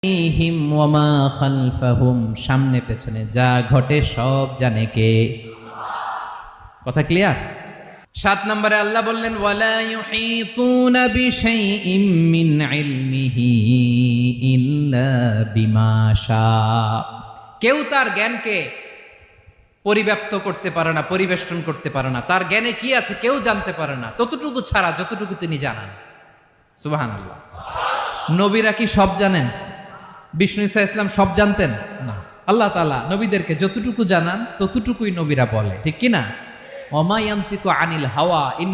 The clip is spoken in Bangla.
হিম ওয়ামা খালফাহুম, সামনে পেছনে যা ঘটে সব জানে কে? কথা ক্লিয়ার? 7 নম্বরে আল্লাহ বললেন ওয়ালা ইউহিতুনা বিশাইইম মিন ইলমিহি ইল্লা বিমা শা। কেউ তার জ্ঞানকে পরিব্যাপ্ত করতে পারে না, পরিবেষ্টন করতে পারে না। তার জ্ঞানে কি আছে কেউ জানতে পারে না, ততটুকু ছাড়া যতটুকু তিনি জানান। সুবহানাল্লাহ। নবীরা কি সব জানেন? বিষ্ণু ঈসা ইসলাম সব জানতেন না। আল্লাহ তাআলা নবীদেরকে যতটুকু জানান ততটুকুই নবীরা বলে, ঠিক কি না? ওমা ইয়ানতিকু আনিল হাওয়া ইন